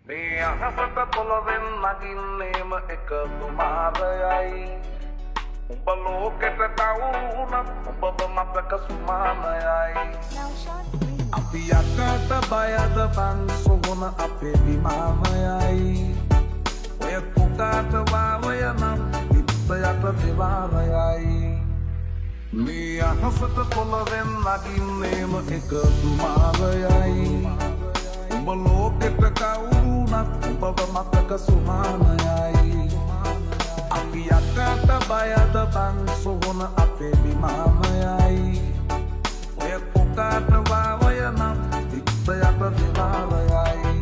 මේ අහසට පොළොවෙන් නගින්නේම එක තුමාරයයි උඹ ලෝකෙට තවුනත් උඹව මතක සුමානයයි අපි යකට බයද බං සොහොන අපේ විමානයයි ඔය පුකාට වාරය නම් විත්තයට දෙවාරයයි මේ අහසට පොළොවෙන් නගින්නේම එක තුමාරයයි උඹ ලෝකෙට කවුරුනත් උඹව මතක සුමානයයි අපි යකට බයද බං සොහොන අපේ විමානයයි ඔය පුකාට වාරය නම් විත්තයට දෙවාරයයි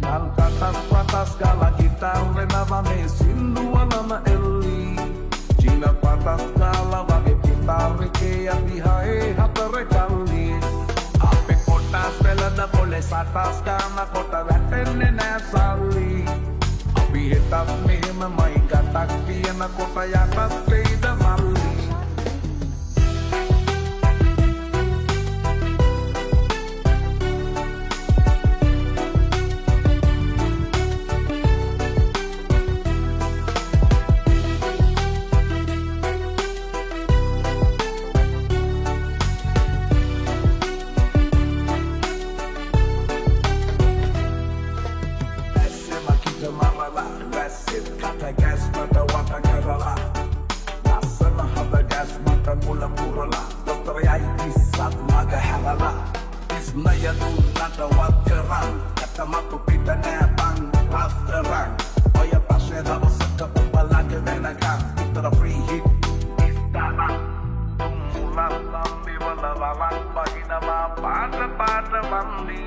කල් කටස් පටස් ගාලා ගිටාර් වෙනවා මේ සින්දුවලම එල්ලි චීන පටස් ගාලා වගේ ගිටාර් එකේ අපි හයේ හතර කල්ලි අපේ කොටස් වෙලද පොලේ සටස් ගාන කොට වැටෙන්නේ නෑ සල්ලි අපි හිතත් මෙහෙමමයි ගටක් තියෙන කොට යටත් වෙයිද මල්ලි Kata gas mata wata karala Nasana hada gas mata mula purala Dokter yai kisat maga halala Isnaya dun nata wat kerang Kata matu pita nebang rafterang Oya pashe dabo seka umpalage venagang Itara free hit Istarang Tumulang lambi wala lalang Bahina ma pada mandi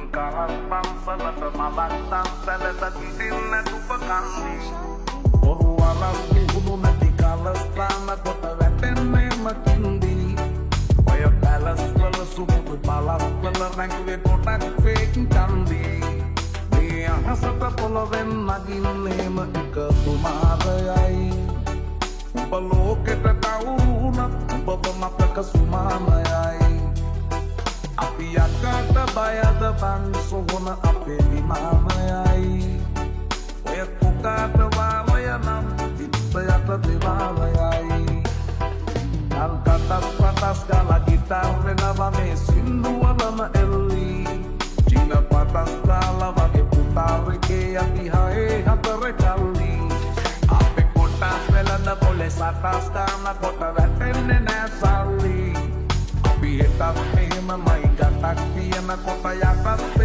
Karang bangsa na malantang salata titin na tupakandi Oru alas di hulu na di kalas Lama kota weten na matindi Oya balas lala sumu balas Lala rangwe kotak fake kandi Di ahasata poloven naginema ika tumarayay Uba loketa taunat Uba bamapaka sumanayay අපි යකට බයද බං සොහොන අපේ විමානයයි ඔය පුකාට වාරය නම් විත්තයට දෙවාරයයි කල් කටස් පටස් ගාලා guitar වෙනවා මේ සින්දුවලම එල්ලි චීන පටස් ගාලා වගේ පුතාර් එකේ අපි හයේ හතර කල්ලි අපේ කොටස් වෙලඳ පොලේ සටස් ගාන කොට වැටෙන්නේ නෑ සල්ලි අපි හිතත් මෙහෙමමයි ගටක් තියෙන කොට යටත්